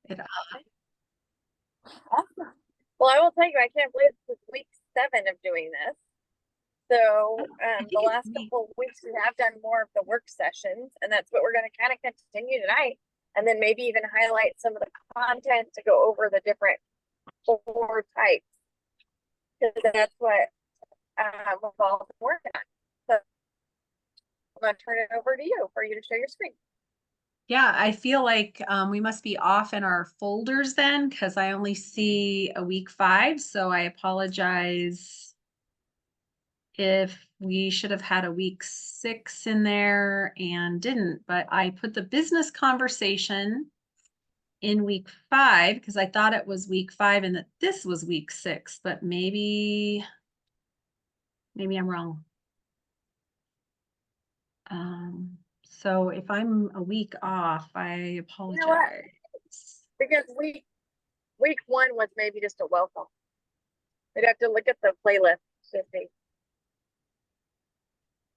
It, Awesome. Well, I will tell you, I can't believe this is week 7 of doing this. So, I the think it's last couple of weeks we have done more of the work sessions, and that's what we're going to kind of continue tonight. And then maybe even highlight some of the content to go over the different board types, because that's what we've all been working on. So, I'm going to turn it over to you for you to share your screen. yeah, I feel like we must be off in our folders then because I only see a week 5. So I apologize if we should have had a week 6 in there and didn't. But I put the business conversation in week 5 because I thought it was week 5 and that this was week 6, but maybe I'm wrong. So if I'm a week off, I You know what? apologize. Because week 1 was maybe just a welcome. We'd have to look at the playlist to see.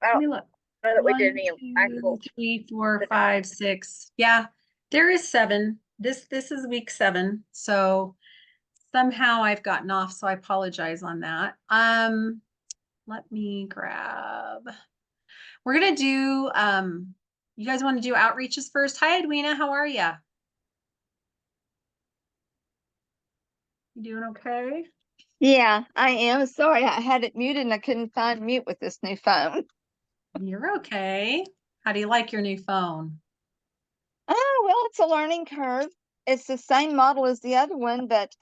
I Let don't me look. know that we did One, any two, actual. 3, 4, 5, 6. Yeah, there is 7. This is week 7. So somehow I've gotten off, so I apologize on that. Let me grab. We're gonna do you guys want to do outreaches first? Hi Edwina, how are you? You doing okay? Yeah, I am. Sorry, I had it muted and I couldn't find mute with this new phone. You're okay. How do you like your new phone? Oh, well, it's a learning curve. It's the same model as the other one, but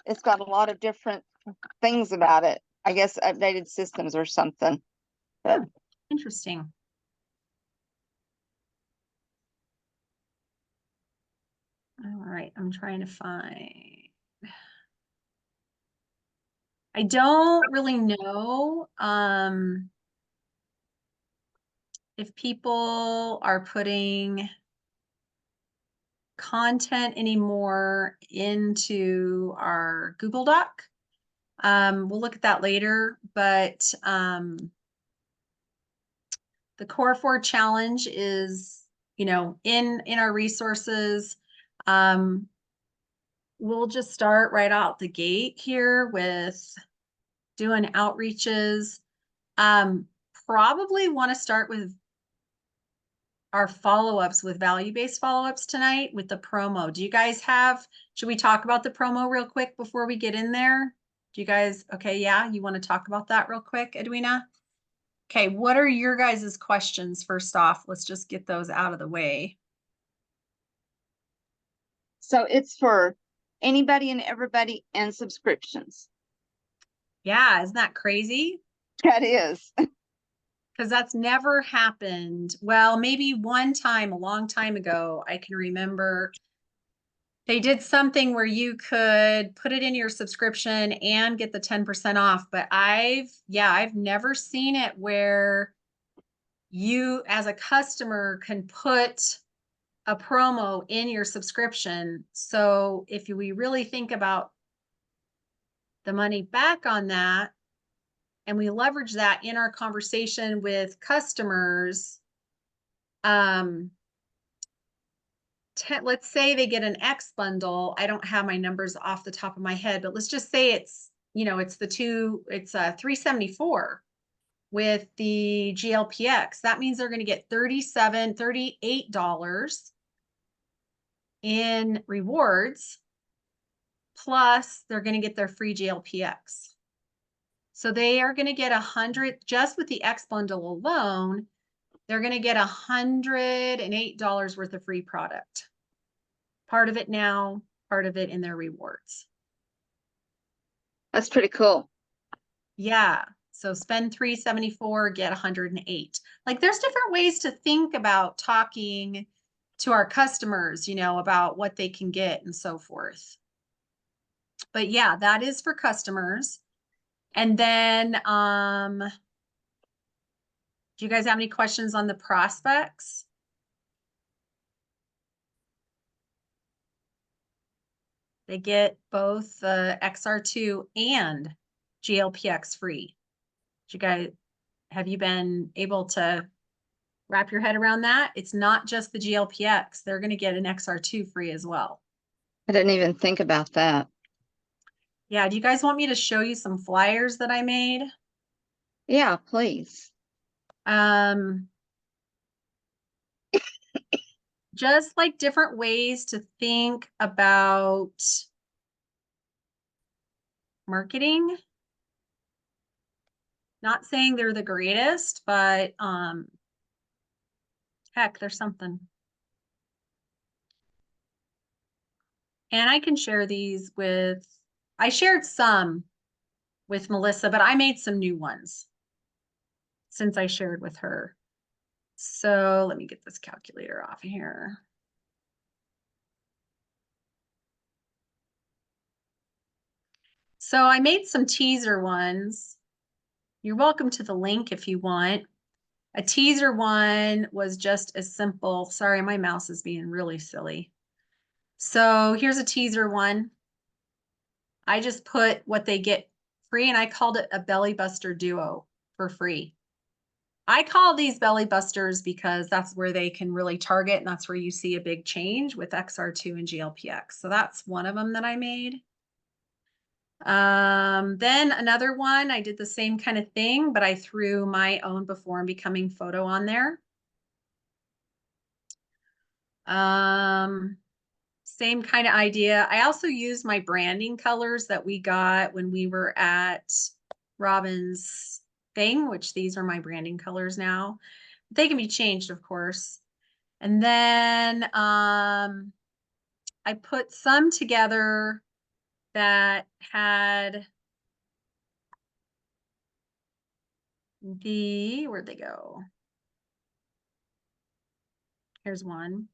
it's got a lot of different things about it. I guess updated systems or something. But Hmm, interesting. All right, I'm trying to find. I don't really know if people are putting content anymore into our Google Doc. We'll look at that later, but the Core 4 challenge is, in our resources. Um, we'll just start right out the gate here with doing outreaches. Um, Probably want to start with our follow-ups with value-based follow-ups tonight with the promo. Do you guys should we talk about the promo real quick before we get in there? Do you guys, okay, yeah, you want to talk about that real quick, Edwina? Okay, what are your guys' questions first off? Let's just get those out of the way. so it's for anybody and everybody and subscriptions. Yeah, isn't that crazy? That is. Because that's never happened. Well, maybe one time a long time ago, I can remember they did something where you could put it in your subscription and get the 10% off. But I've never seen it where you as a customer can put a promo in your subscription. So if we really think about the money back on that and we leverage that in our conversation with customers, um, let's say they get an X bundle. I don't have my numbers off the top of my head, but let's just say it's 374 with the GLPX. That means they're going to get $38 in rewards, plus they're going to get their free GLPX. So they are going to get 100 just with the X bundle alone. They're going to get $108 worth of free product. Part of it now, part of it in their rewards. That's pretty cool. Yeah. So spend 374, get 108. Like there's different ways to think about talking to our customers, about what they can get and so forth. But yeah, that is for customers. And then do you guys have any questions on the prospects? They get both the XR2 and GLPX free. Have you been able to wrap your head around that? It's not just the GLPX. They're going to get an XR2 free as well. I didn't even think about that. Yeah, do you guys want me to show you some flyers that I made? Yeah, please. Um, just like different ways to think about marketing. Not saying they're the greatest, but heck, there's something. And I can share these with, I shared some with Melissa, but I made some new ones since I shared with her. So let me get this calculator off here. So I made some teaser ones. You're welcome to the link if you want. A teaser one was just as simple. Sorry, my mouse is being really silly. So here's a teaser one. I just put what they get free and I called it a belly buster duo for free. I call these belly busters because that's where they can really target and that's where you see a big change with XR2 and GLPX. So that's one of them that I made. Then another one, I did the same kind of thing, but I threw my own before and becoming photo on there. Same kind of idea. I also used my branding colors that we got when we were at Robin's thing, which these are my branding colors now. They can be changed, of course. And then I put some together that had where'd they go? Here's one.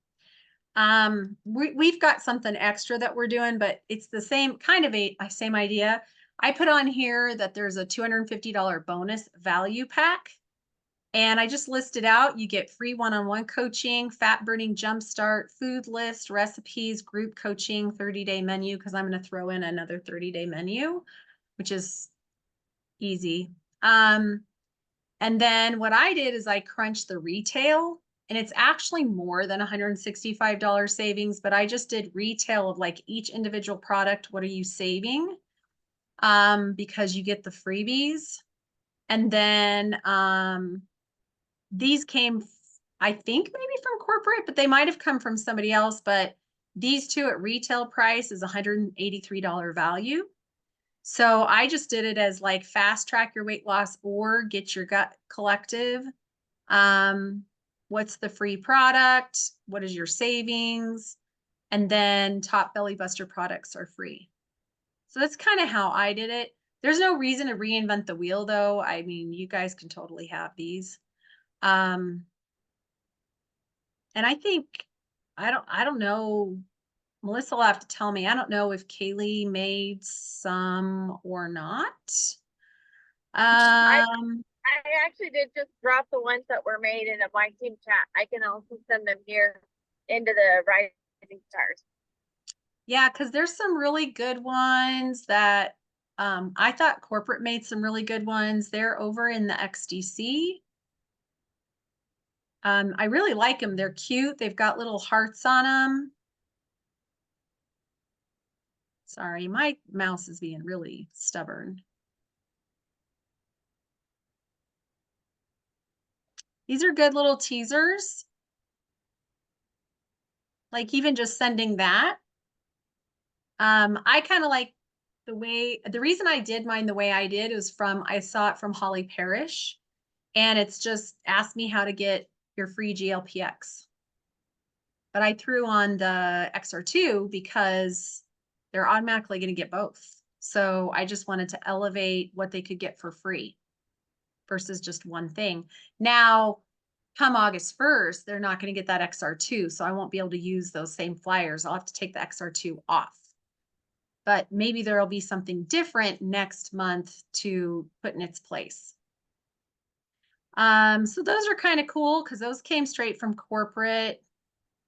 We've got something extra that we're doing, but it's the same kind of same idea. I put on here that there's a $250 bonus value pack. And I just listed out, you get free one-on-one coaching, fat burning jumpstart, food list, recipes, group coaching, 30-day menu, because I'm going to throw in another 30-day menu, which is easy. And then what I did is I crunched the retail, and it's actually more than $165 savings, but I just did retail of like each individual product. What are you saving? Because you get the freebies. And then these came, I think maybe from corporate, but they might have come from somebody else. But these two at retail price is $183 value. So I just did it as like fast track your weight loss or get your gut collective. What's the free product? What is your savings? And then top belly buster products are free. So that's kind of how I did it. There's no reason to reinvent the wheel though. I mean, you guys can totally have these. And I think, I don't know, Melissa will have to tell me. I don't know if Kaylee made some or not. I Um, actually did just drop the ones that were made in a my team chat. I can also send them here into the Rising Stars. yeah, because there's some really good ones that I thought corporate made some really good ones. They're over in the XDC. I really like them. They're cute. They've got little hearts on them. Sorry, my mouse is being really stubborn. These are good little teasers. Like even just sending that. I kind of like the reason I did mine the way I did is I saw it from Holly Parrish, and it's just asked me how to get your free GLPX. But I threw on the XR2 because they're automatically going to get both. So I just wanted to elevate what they could get for free versus just one thing. Now, come August 1st, they're not going to get that XR2. So I won't be able to use those same flyers. I'll have to take the XR2 off. But maybe there'll be something different next month to put in its place. So those are kind of cool because those came straight from corporate.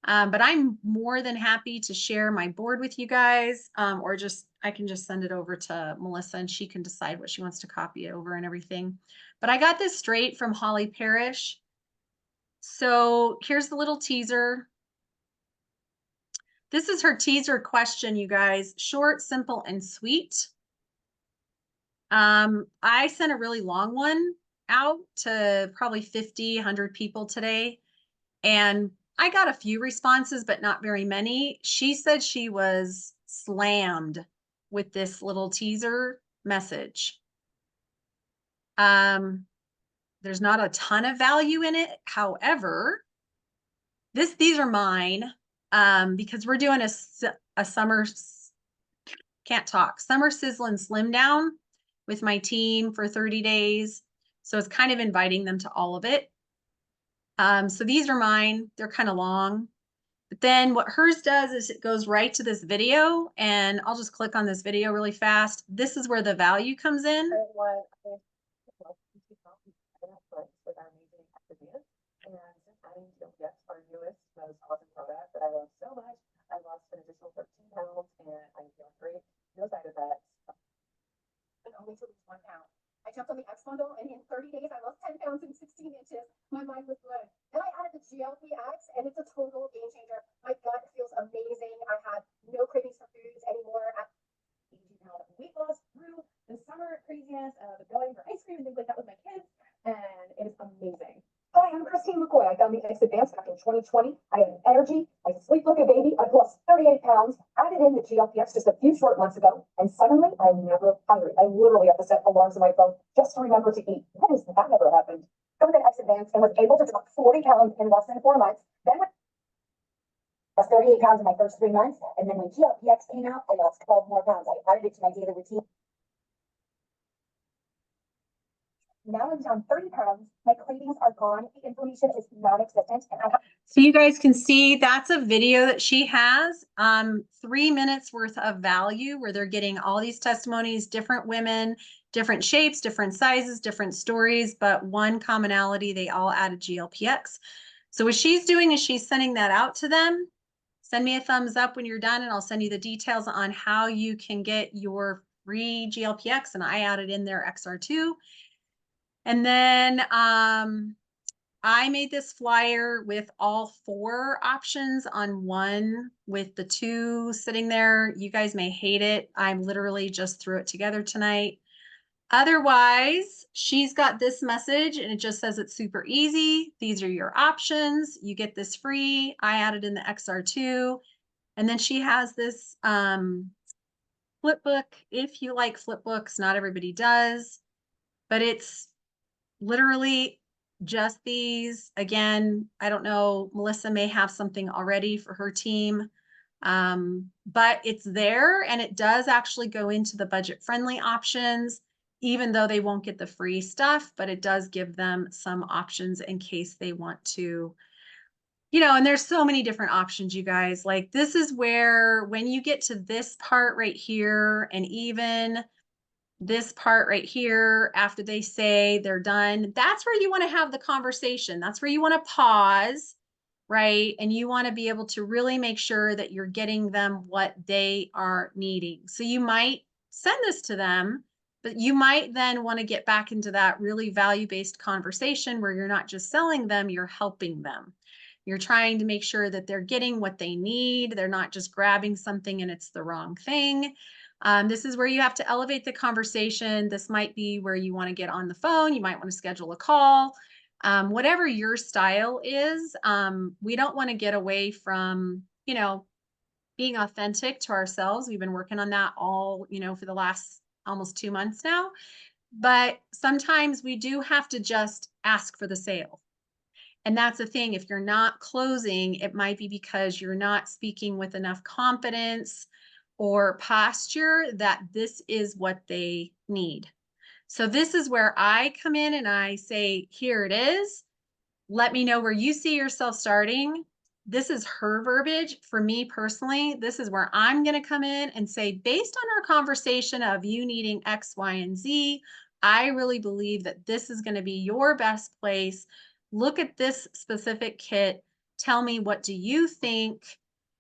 But I'm more than happy to share my board with you guys, or I can just send it over to Melissa and she can decide what she wants to copy over and everything. But I got this straight from Holly Parrish. So here's the little teaser. This is her teaser question, you guys. Short, simple, and sweet. I sent a really long one out to probably 50, 100 people today. And I got a few responses, but not very many. She said she was slammed with this little teaser message. There's not a ton of value in it. However, these are mine, because we're doing a summer, can't talk, summer sizzling slim down with my team for 30 days. So it's kind of inviting them to all of it. So these are mine. They're kind of long. But then what hers does is it goes right to this video, and I'll just click on this video really fast. This is where the value comes in. I jumped on the X bundle, and in 30 days, I lost 10 pounds and 16 inches. My mind was blown. Then I added the GLP-X, and it's a total game changer. My gut feels amazing. I have no cravings for foods anymore. Weight loss through the summer craziness of going for ice cream and things like that with my kids, and it is amazing. Hi, I'm Christine McCoy. I found the Xperienced back in 2020. I have energy. I sleep like a baby. I've lost 38 pounds. Added in the GLP-X just a few short months ago, and suddenly I'm never hungry. I literally have to set alarms on my phone just to remember to eat. That never happened. I was at Xperienced and was able to drop 40 pounds in less than 4 months. Then I lost 38 pounds in my first 3 months, and then when GLP-X came out, I lost 12 more pounds. I added it to my daily routine. Now I'm down 30 pounds. My cravings are gone. The inflammation is non-existent. So you guys can see that's a video that she has, 3 minutes worth of value where they're getting all these testimonies, different women, different shapes, different sizes, different stories, but one commonality, they all added GLP-X. So what she's doing is she's sending that out to them. Send me a thumbs up when you're done, and I'll send you the details on how you can get your free GLP-X, and I added in their XR2. And then I made this flyer with all 4 options on one with the 2 sitting there. You guys may hate it. I literally just threw it together tonight. Otherwise, she's got this message and it just says it's super easy. These are your options. You get this free. I added in the XR2. And then she has this flip book. If you like flip books, not everybody does, but it's literally just these. Again, I don't know, Melissa may have something already for her team, but it's there, and it does actually go into the budget friendly options, even though they won't get the free stuff, but it does give them some options in case they want to, and there's so many different options, you guys. Like, this is where, when you get to this part right here, and even this part right here, after they say they're done, that's where you want to have the conversation. That's where you want to pause, right? And you want to be able to really make sure that you're getting them what they are needing. So you might send this to them, but you might then want to get back into that really value-based conversation where you're not just selling them, you're helping them. You're trying to make sure that they're getting what they need. They're not just grabbing something and it's the wrong thing. This is where you have to elevate the conversation. This might be where you want to get on the phone. You might want to schedule a call. Whatever your style is, we don't want to get away from, being authentic to ourselves. We've been working on that all, for the last almost 2 months now. But sometimes we do have to just ask for the sale. And that's the thing. If you're not closing, it might be because you're not speaking with enough confidence or posture that this is what they need. So this is where I come in and I say, here it is. Let me know where you see yourself starting. This is her verbiage. For me personally, this is where I'm going to come in and say, based on our conversation of you needing X, Y, and Z, I really believe that this is going to be your best place. Look at this specific kit. Tell me, what do you think?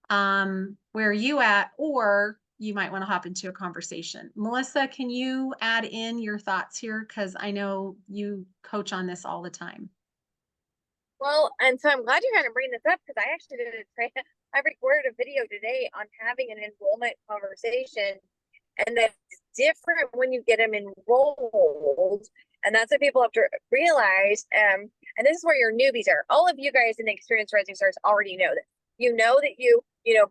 Where are you at? Or you might want to hop into a conversation. Melissa, can you add in your thoughts here? Because I know you coach on this all the time. Well, and so I'm glad you kind of bring this up, because I actually did I recorded a video today on having an enrollment conversation, and that's different when you get them enrolled. And that's what people have to realize. And this is where your newbies are. All of you guys in the Experienced Rising Stars already know this. You know that you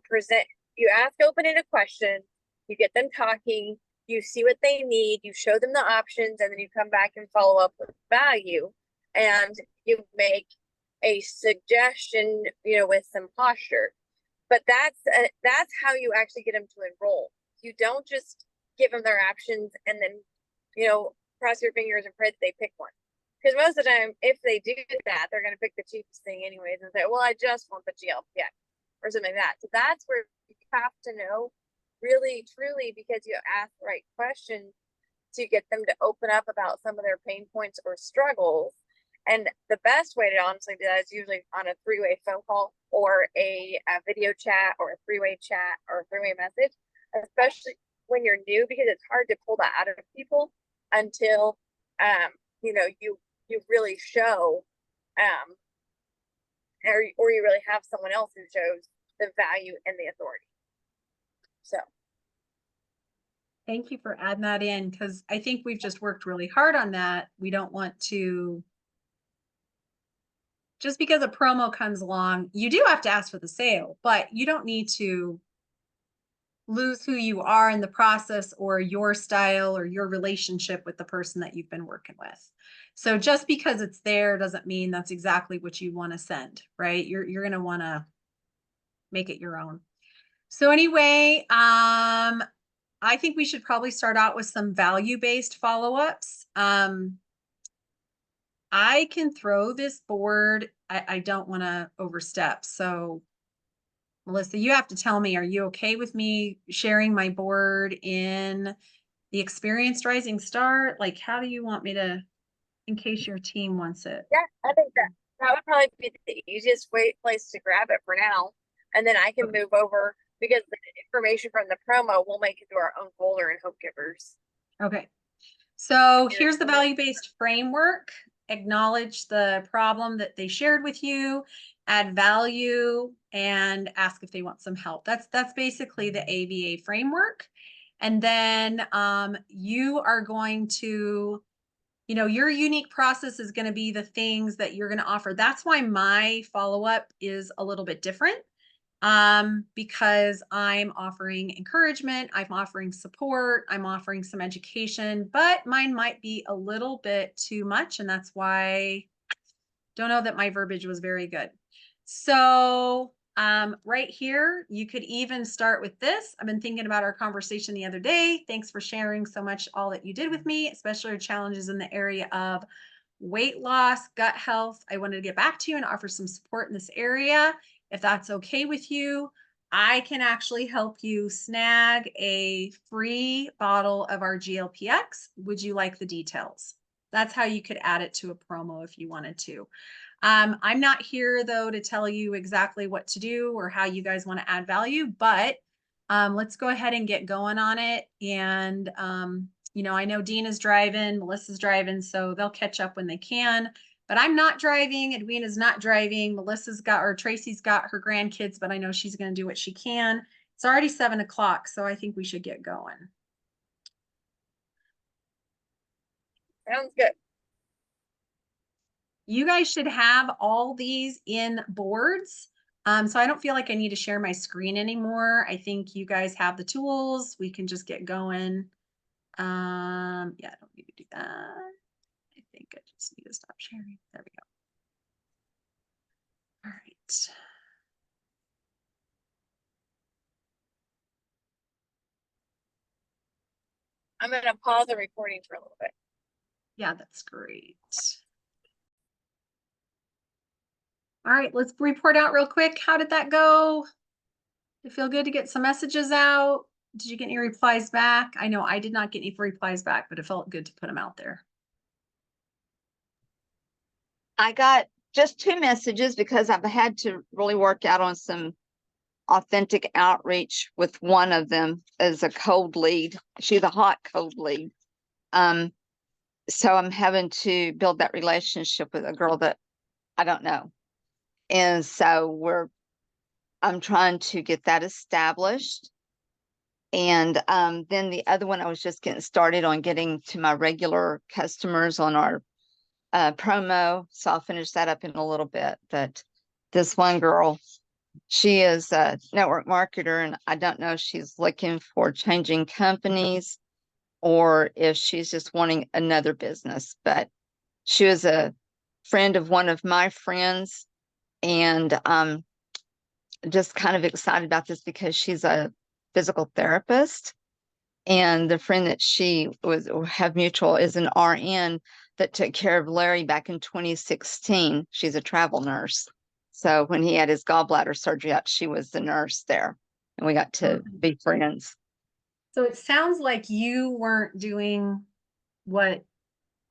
present, you ask open-ended questions, you get them talking, you see what they need, you show them the options, and then you come back and follow up with value. And you make a suggestion, with some posture. But that's how you actually get them to enroll. You don't just give them their options and then, cross your fingers and pray that they pick one. Because most of the time, if they do that, they're going to pick the cheapest thing anyways and say, well, I just want the GLPX or something like that. So that's where you have to know really, truly, because you ask the right questions to get them to open up about some of their pain points or struggles. And the best way to honestly do that is usually on a three-way phone call or a video chat or a three-way chat or a three-way message, especially when you're new, because it's hard to pull that out of people until, you really show, or you really have someone else who shows the value and the authority. So. Thank you for adding that in, because I think we've just worked really hard on that. We don't want to, just because a promo comes along, you do have to ask for the sale, but you don't need to lose who you are in the process or your style or your relationship with the person that you've been working with. So just because it's there doesn't mean that's exactly what you want to send, right? You're going to want to make it your own. So anyway, I think we should probably start out with some value-based follow-ups. I can throw this board. I don't want to overstep. So Melissa, you have to tell me, are you okay with me sharing my board in the Experienced Rising Star? Like, how do you want me to, in case your team wants it? Yeah, I think that would probably be the easiest place to grab it for now. And then I can move over, because the information from the promo will make it to our own folder in Hope Givers. Okay. So here's the value-based framework. Acknowledge the problem that they shared with you, add value, and ask if they want some help. That's basically the AVA framework. And then you are going to, your unique process is going to be the things that you're going to offer. That's why my follow-up is a little bit different. Because I'm offering encouragement, I'm offering support, I'm offering some education, but mine might be a little bit too much. And that's why don't know that my verbiage was very good. So right here, you could even start with this. I've been thinking about our conversation the other day. Thanks for sharing so much all that you did with me, especially your challenges in the area of weight loss, gut health. I wanted to get back to you and offer some support in this area. If that's okay with you, I can actually help you snag a free bottle of our GLPX. Would you like the details? That's how you could add it to a promo if you wanted to. I'm not here though to tell you exactly what to do or how you guys want to add value, but let's go ahead and get going on it. And I know Dina's driving, Melissa's driving, so they'll catch up when they can. But I'm not driving, Edwina's not driving, Tracy's got her grandkids, but I know she's going to do what she can. It's already 7 o'clock, so I think we should get going. Sounds good. You guys should have all these in boards. So I don't feel like I need to share my screen anymore. I think you guys have the tools. We can just get going. Yeah, I don't need to do that. I think I just need to stop sharing. There we go. All right. I'm going to pause the recording for a little bit. Yeah, that's great. All right, let's report out real quick. How did that go? Did it feel good to get some messages out? Did you get any replies back? I know I did not get any replies back, but it felt good to put them out there. I got just 2 messages because I've had to really work out on some authentic outreach with one of them as a cold lead. She's a hot cold lead. So I'm having to build that relationship with a girl that I don't know. And so we're I'm trying to get that established. And then the other one, I was just getting started on getting to my regular customers on our promo. So I'll finish that up in a little bit. But this one girl, she is a network marketer, and I don't know if she's looking for changing companies or if she's just wanting another business. But she was a friend of one of my friends, and just kind of excited about this because she's a physical therapist. And the friend that she was have mutual is an RN that took care of Larry back in 2016. She's a travel nurse. So when he had his gallbladder surgery out, she was the nurse there, and we got to be friends. So it sounds like you weren't doing what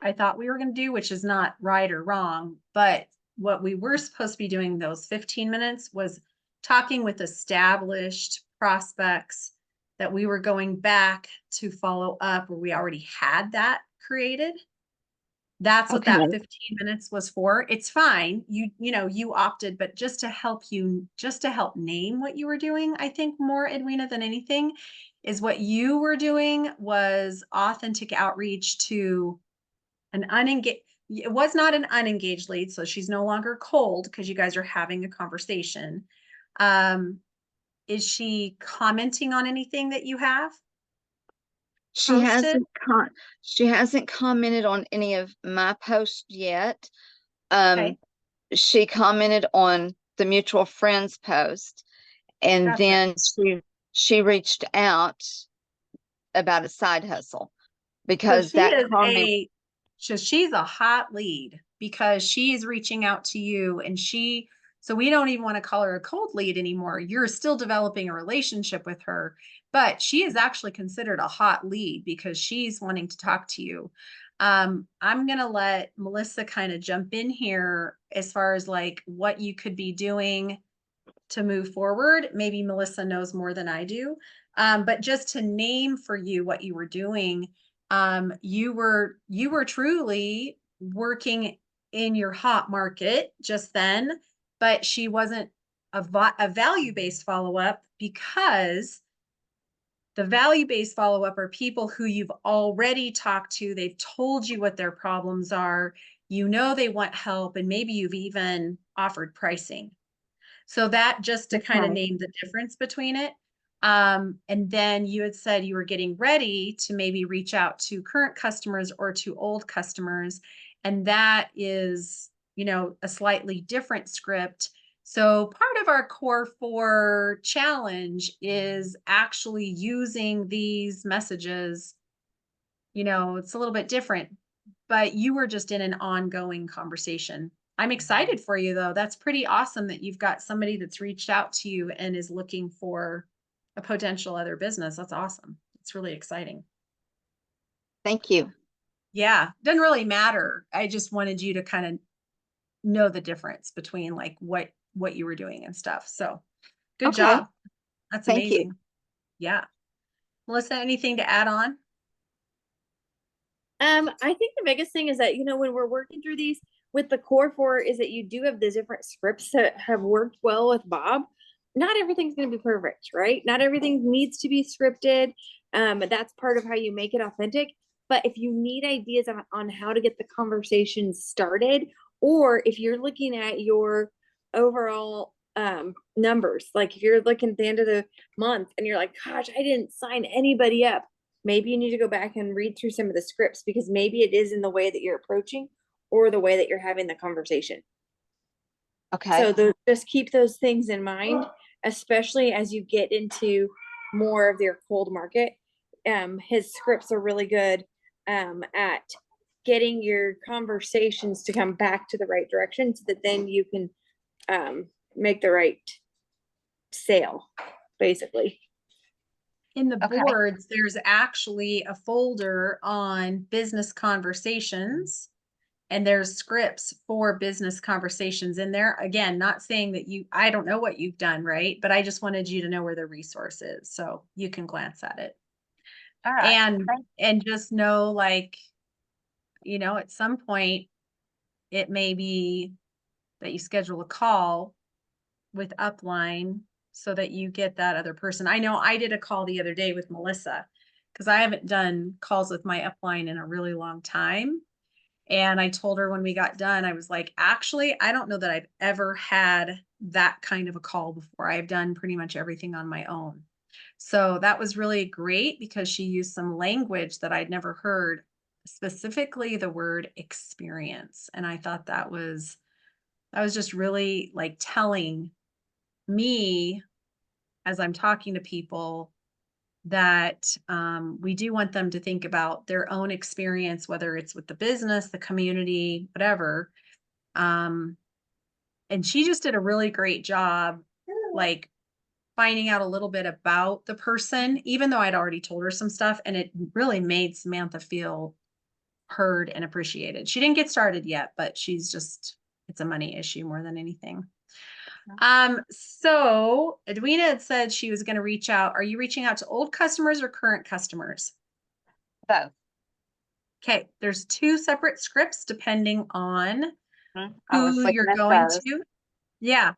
I thought we were going to do, which is not right or wrong, but what we were supposed to be doing those 15 minutes was talking with established prospects that we were going back to follow up where we already had that created. That's what Okay. that 15 minutes was for. It's fine. You opted, but just to help name what you were doing, I think more, Edwina, than anything, is what you were doing was authentic outreach to an unengaged. It was not an unengaged lead, so she's no longer cold because you guys are having a conversation. Is she commenting on anything that you have She posted? hasn't commented on any of my posts yet. Um, Okay, she commented on the mutual friends post, and gotcha. then she reached out about a side hustle So because she that is comment. she's a hot lead because she's reaching out to you, and so we don't even want to call her a cold lead anymore. You're still developing a relationship with her, but she is actually considered a hot lead because she's wanting to talk to you. I'm going to let Melissa kind of jump in here as far as like what you could be doing to move forward. Maybe Melissa knows more than I do. But just to name for you what you were doing, you were truly working in your hot market just then, but she wasn't a value-based follow-up because the value-based follow-up are people who you've already talked to. They've told you what their problems are. You know they want help, and maybe you've even offered pricing. So that just to kind of Okay. name the difference between it. And then you had said you were getting ready to maybe reach out to current customers or to old customers. And that is, a slightly different script. So part of our core 4 challenge is actually using these messages. It's a little bit different, but you were just in an ongoing conversation. I'm excited for you though. That's pretty awesome that you've got somebody that's reached out to you and is looking for a potential other business. That's awesome. It's really exciting. Thank you. Yeah, doesn't really matter. I just wanted you to kind of know the difference between like what you were doing and stuff. So, good Okay. job. That's Thank you. amazing. Yeah. Melissa, anything to add on? I think the biggest thing is that, when we're working through these with the core 4 is that you do have the different scripts that have worked well with Bob. Not everything's going to be perfect, right? Not everything needs to be scripted. That's part of how you make it authentic. But if you need ideas on how to get the conversation started, or if you're looking at your overall numbers, like if you're looking at the end of the month and you're like, gosh, I didn't sign anybody up, maybe you need to go back and read through some of the scripts because maybe it is in the way that you're approaching or the way that you're having the conversation. Okay. So just keep those things in mind, especially as you get into more of your cold market. His scripts are really good at getting your conversations to come back to the right direction so that then you can make the right sale, basically. In the Okay. boards, there's actually a folder on business conversations, and there's scripts for business conversations in there. Again, not saying that I don't know what you've done, right? But I just wanted you to know where the resource is so you can glance at it. All right. And just know, like, at some point it may be that you schedule a call with Upline so that you get that other person. I know I did a call the other day with Melissa because I haven't done calls with my upline in a really long time. And I told her when we got done, I was like, actually, I don't know that I've ever had that kind of a call before. I've done pretty much everything on my own. So that was really great because she used some language that I'd never heard, specifically the word experience. And I thought that was just really like telling me as I'm talking to people that we do want them to think about their own experience, whether it's with the business, the community, whatever. And she just did a really great job, like finding out a little bit about the person, even though I'd already told her some stuff, and it really made Samantha feel heard and appreciated. She didn't get started yet, but it's a money issue more than anything. So Edwina had said she was going to reach out. Are you reaching out to old customers or current customers? Both. Okay, there's 2 separate scripts depending on I was who looking you're at going those. to. Yeah.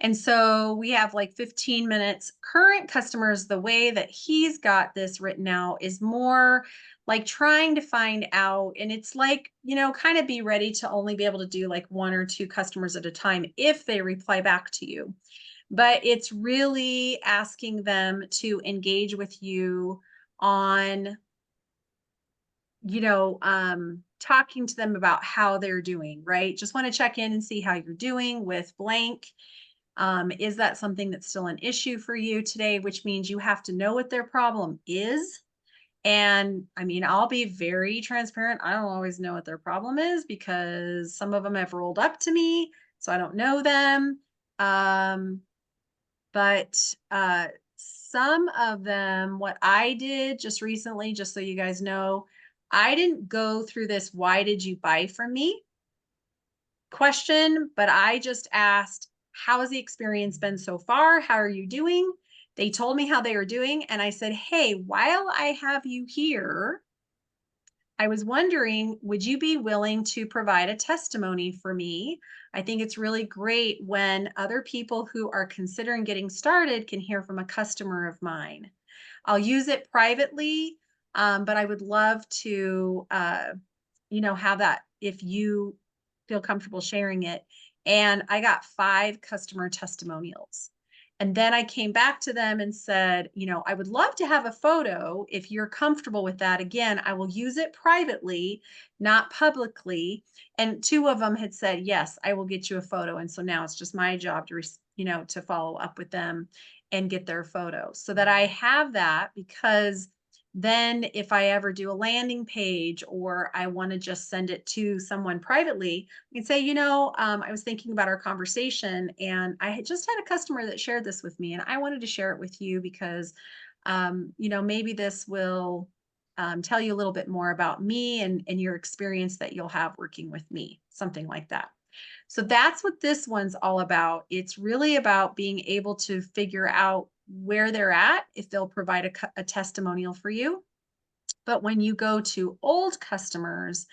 And so we have like 15 minutes. Current customers, the way that he's got this written out is more like trying to find out. And it's like, kind of be ready to only be able to do like 1 or 2 customers at a time if they reply back to you. But it's really asking them to engage with you on, talking to them about how they're doing, right? Just want to check in and see how you're doing with blank. Is that something that's still an issue for you today? Which means you have to know what their problem is. And I mean, I'll be very transparent. I don't always know what their problem is because some of them have rolled up to me, so I don't know them. But some of them, what I did just recently, just so you guys know, I didn't go through this, why did you buy from me question, but I just asked, how has the experience been so far? How are you doing? They told me how they were doing. And I said, hey, while I have you here, I was wondering, would you be willing to provide a testimony for me? I think it's really great when other people who are considering getting started can hear from a customer of mine. I'll use it privately, but I would love to, have that if you feel comfortable sharing it. And I got 5 customer testimonials. And then I came back to them and said, I would love to have a photo if you're comfortable with that. Again, I will use it privately, not publicly. And 2 of them had said, yes, I will get you a photo. And so now it's just my job to, to follow up with them and get their photo so that I have that, because then if I ever do a landing page or I want to just send it to someone privately, I can say, I was thinking about our conversation and I had just had a customer that shared this with me and I wanted to share it with you because, maybe this will tell you a little bit more about me and your experience that you'll have working with me, something like that. So that's what this one's all about. It's really about being able to figure out where they're at, if they'll provide a testimonial for you. But when you go to old customers,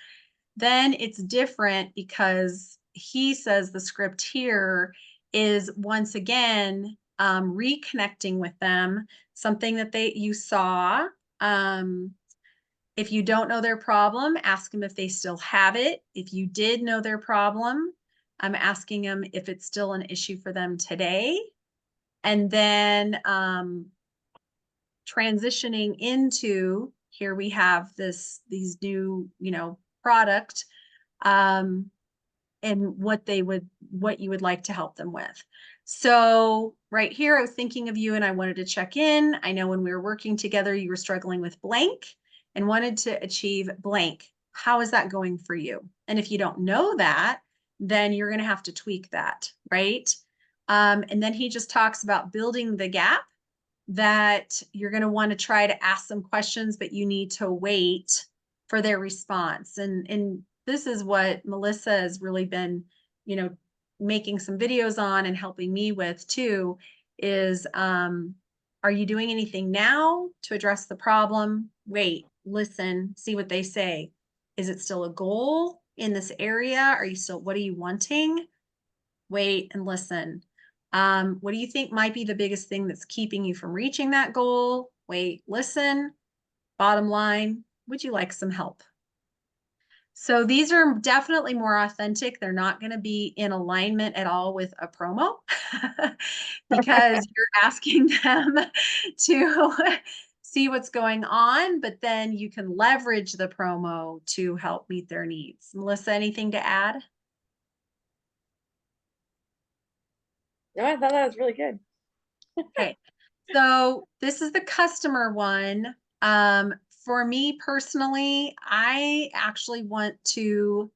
then it's different because he says the script here is once again reconnecting with them, something that you saw. If you don't know their problem, ask them if they still have it. If you did know their problem, I'm asking them if it's still an issue for them today. And then transitioning into, here we have these new, product, and what you would like to help them with. So right here, I was thinking of you and I wanted to check in. I know when we were working together, you were struggling with blank and wanted to achieve blank. How is that going for you? And if you don't know that, then you're going to have to tweak that, right? And then he just talks about building the gap, that you're going to want to try to ask some questions, but you need to wait for their response. And this is what Melissa has really been, making some videos on and helping me with too, is, are you doing anything now to address the problem? Wait, listen, see what they say. Is it still a goal in this area? What are you wanting? Wait and listen. What do you think might be the biggest thing that's keeping you from reaching that goal? Wait, listen. Bottom line, would you like some help? So these are definitely more authentic. They're not going to be in alignment at all with a promo because you're asking them to see what's going on, but then you can leverage the promo to help meet their needs. Melissa, anything to add? No, I thought that was really good. Okay. So this is the customer one. For me personally, I actually want to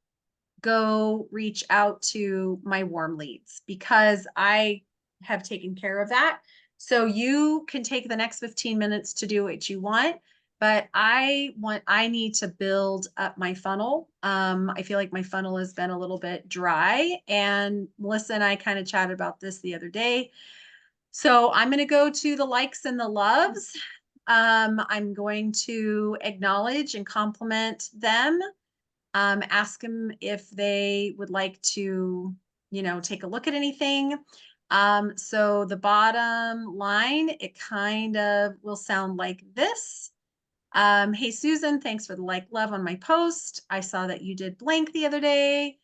go reach out to my warm leads because I have taken care of that. So you can take the next 15 minutes to do what you want, but I need to build up my funnel. I feel like my funnel has been a little bit dry, and Melissa and I kind of chatted about this the other day. So I'm going to go to the likes and the loves. I'm going to acknowledge and compliment them. Ask them if they would like to, take a look at anything. So the bottom line, it kind of will sound like this. Hey, Susan, thanks for the love on my post. I saw that you did blank the other day.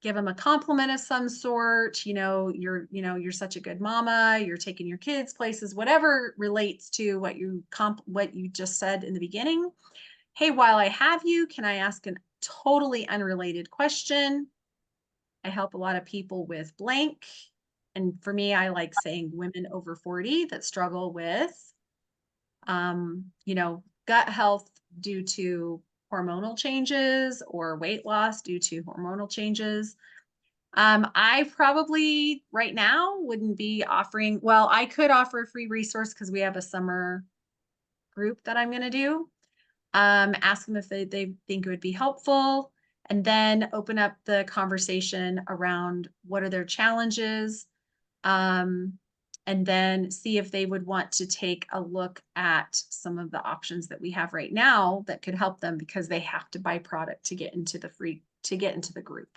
Give them a compliment of some sort. You're such a good mama. You're taking your kids places, whatever relates to what you just said in the beginning. Hey, while I have you, can I ask a totally unrelated question? I help a lot of people with blank. And for me, I like saying women over 40 that struggle with, gut health due to hormonal changes or weight loss due to hormonal changes. I probably right now wouldn't be offering, well, I could offer a free resource because we have a summer group that I'm going to do. Ask them if they think it would be helpful, and then open up the conversation around what are their challenges, and then see if they would want to take a look at some of the options that we have right now that could help them because they have to buy product to get into the group.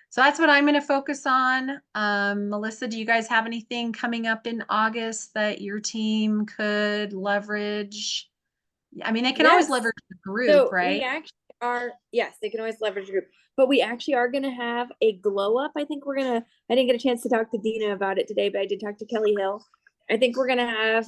So that's what I'm going to focus on. Melissa, do you guys have anything coming up in August that your team could leverage? I mean, they can always Yes. leverage the group, So right? we actually are, yes, they can always leverage the group, but we actually are going to have a glow up. I didn't get a chance to talk to Dina about it today, but I did talk to Kelly Hill. I think we're going to have,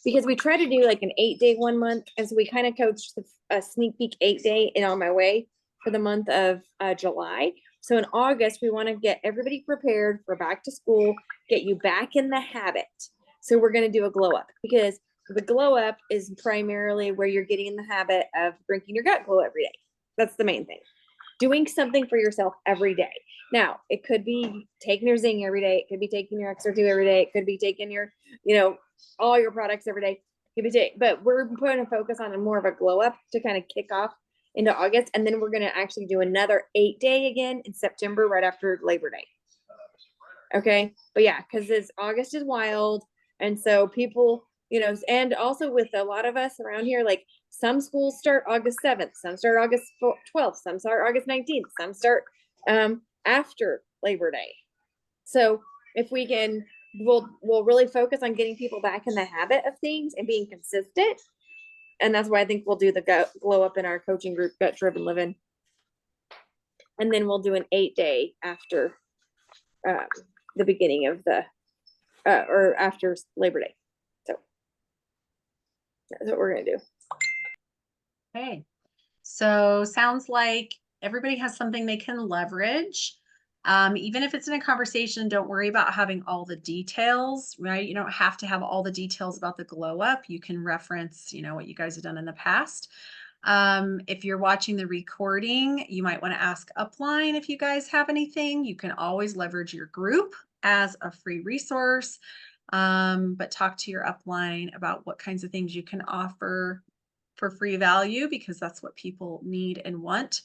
because we try to do like an 8-day 1 month. And so we kind of coached a sneak peek 8-day in On My Way for the month of July. So in August, we want to get everybody prepared for back to school, get you back in the habit. So we're going to do a glow up because the glow up is primarily where you're getting in the habit of drinking your gut glow every day. That's the main thing. Doing something for yourself every day. Now, it could be taking your Zing every day. It could be taking your XR2 every day. It could be taking your, all your products every day. But we're putting a focus on more of a glow up to kind of kick off into August. And then we're going to actually do another 8-day again in September, right after Labor Day. Okay. But yeah, because August is wild. And so people, and also with a lot of us around here, like some schools start August 7th, some start August 12th, some start August 19th, some start after Labor Day. So if we can, we'll really focus on getting people back in the habit of things and being consistent. And that's why I think we'll do the glow up in our coaching group, Gut Driven Living. And then we'll do an 8-day after the beginning of or after Labor Day. So that's what we're going to do. Okay. So sounds like everybody has something they can leverage. Even if it's in a conversation, don't worry about having all the details, right? You don't have to have all the details about the glow up. You can reference, what you guys have done in the past. If you're watching the recording, you might want to ask upline if you guys have anything. You can always leverage your group as a free resource, but talk to your upline about what kinds of things you can offer for free value because that's what people need and want.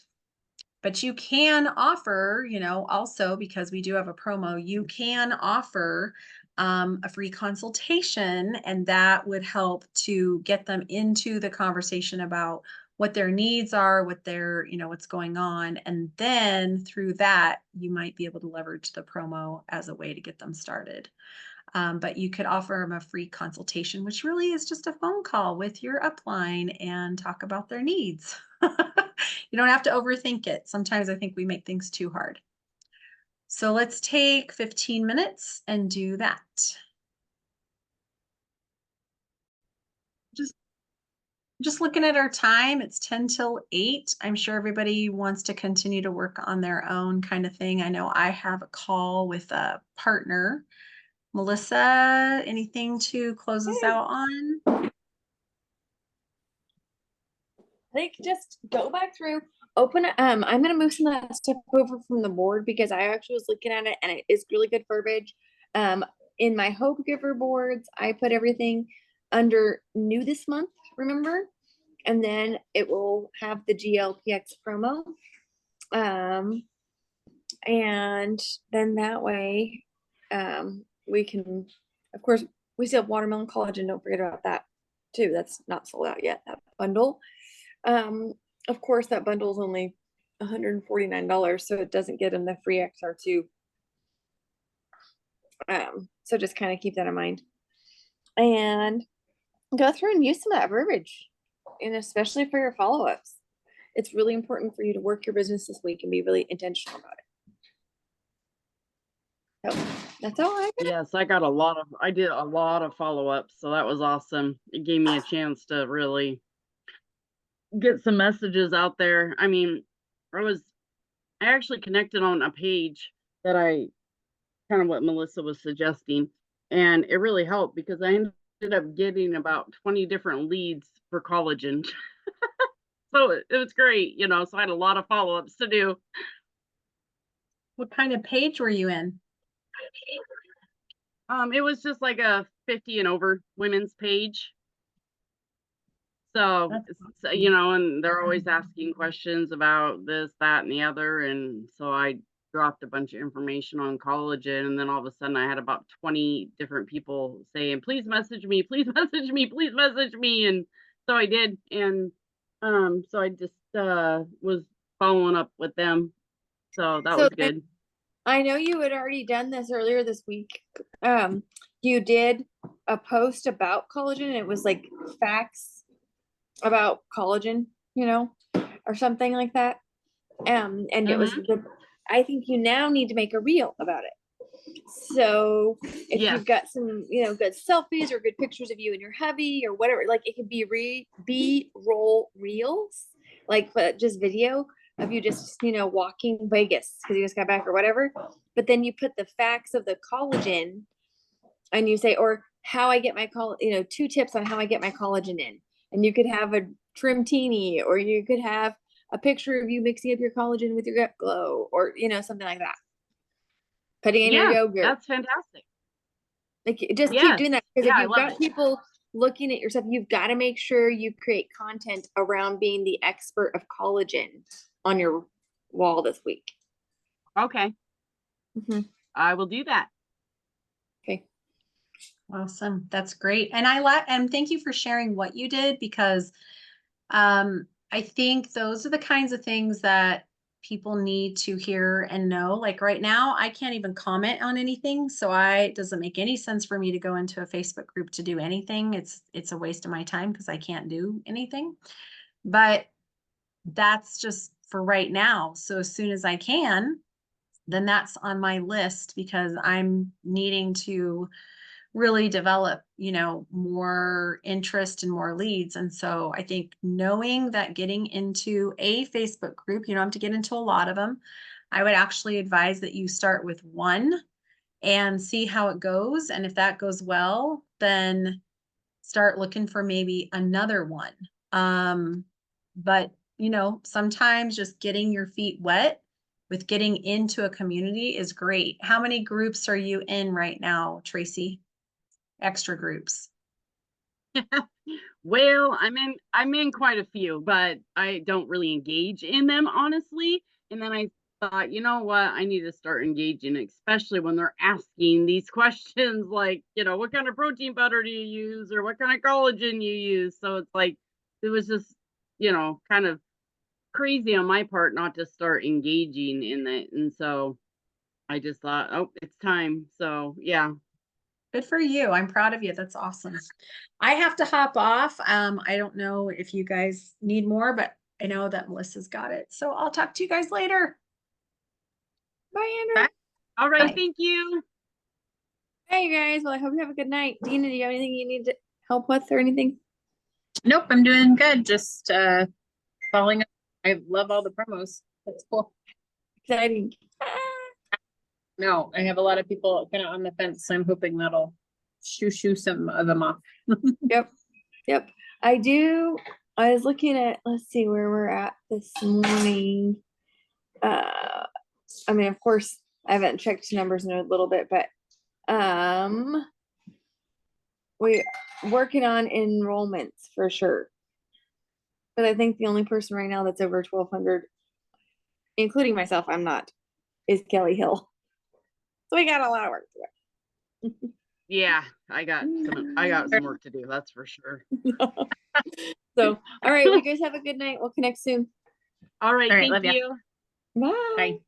But you can offer, also because we do have a promo, you can offer a free consultation, and that would help to get them into the conversation about what their needs are, what their, what's going on. And then through that, you might be able to leverage the promo as a way to get them started. But you could offer them a free consultation, which really is just a phone call with your upline and talk about their needs. You don't have to overthink it. Sometimes I think we make things too hard. So let's take 15 minutes and do that. Just looking at our time, it's 10 till 8. I'm sure everybody wants to continue to work on their own kind of thing. I know I have a call with a partner. Melissa, anything to close us out on? I think just go back through, open it. I'm gonna move some of that stuff over from the board because I actually was looking at it and it is really good verbiage. In my Hope Giver boards, I put everything under new this month, remember? And then it will have the GLPX promo. And then that way, we can, of course, we still have Watermelon Collagen. Don't forget about that too. That's not sold out yet, that bundle. Of course, that bundle is only $149, so it doesn't get them the free XR2. So just kind of keep that in mind. And go through and use some of that verbiage, and especially for your follow-ups. It's really important for you to work your business this week and be really intentional about it. So that's all I got. Yes, I did a lot of follow-ups, so that was awesome. It gave me a chance to really get some messages out there. I mean, I actually connected on a page that kind of what Melissa was suggesting, and it really helped because I ended up getting about 20 different leads for collagen. So it was great, so I had a lot of follow-ups to do. What kind of page were you in? It was just like a 50 and over women's page. So, and they're always asking questions about this, that, and the other. And so I dropped a bunch of information on collagen. And then all of a sudden I had about 20 different people saying, please message me, please message me, please message me. And so I did. And so I just was following up with them. So that was good. I know you had already done this earlier this week. You did a post about collagen. And it was like facts about collagen, or something like that. And it was I think you now need to make a reel about it. So if you've got some, good selfies or good pictures of you and your hubby or whatever, like it could be B-roll reels, like just video of you just, walking Vegas because you just got back or whatever. But then you put the facts of the collagen and you say, or how I get my 2 tips on how I get my collagen in. And you could have a trim teeny, or you could have a picture of you mixing up your collagen with your gut glow, or, something like that. Putting in your yogurt. That's fantastic. Like, just keep doing that. Because if you've got people looking at your stuff, you've got to make sure you create content around being the expert of collagen on your wall this week. Okay. I will do that. Okay. Awesome. That's great. And and thank you for sharing what you did, because I think those are the kinds of things that people need to hear and know. Like right now, I can't even comment on anything. So it doesn't make any sense for me to go into a Facebook group to do anything. It's a waste of my time because I can't do anything. But that's just for right now. So as soon as I can, then that's on my list, because I'm needing to really develop, more interest and more leads. And so I think knowing that getting into a Facebook group, you don't have to get into a lot of them. I would actually advise that you start with one and see how it goes. And if that goes well, then start looking for maybe another one. But sometimes just getting your feet wet with getting into a community is great. How many groups are you in right now, Tracy? Extra groups? Well, I'm in quite a few, but I don't really engage in them, honestly. And then I thought, you know what, I need to start engaging, especially when they're asking these questions like, what kind of protein butter do you use, or what kind of collagen you use? So it's like, it was just kind of crazy on my part not to start engaging in it. And so I just thought, oh, it's time. So yeah. Good for you. I'm proud of you. That's awesome. I have to hop off. I don't know if you guys need more, but I know that Melissa's got it. So I'll talk to you guys later. Bye, Andrew. Bye. All right. Bye. Thank you. Hey, you guys. Well, I hope you have a good night. Dina, do you have anything you need to help with or anything? Nope, I'm doing good. Just following up. I love all the promos. That's cool. Exciting. No, I have a lot of people kind of on the fence, so I'm hoping that'll shoo some of them off. Yep. Yep. I was looking at, let's see where we're at this morning. I mean, of course, I haven't checked numbers in a little bit, but we working on enrollments for sure. But I think the only person right now that's over 1,200, including myself, I'm not, is Kelly Hill. So we got a lot of work to do. Yeah, I got some work to do. That's for sure. So, all right, you guys have a good night. We'll connect soon. All right. All right, Thank love ya. you. Bye. Bye.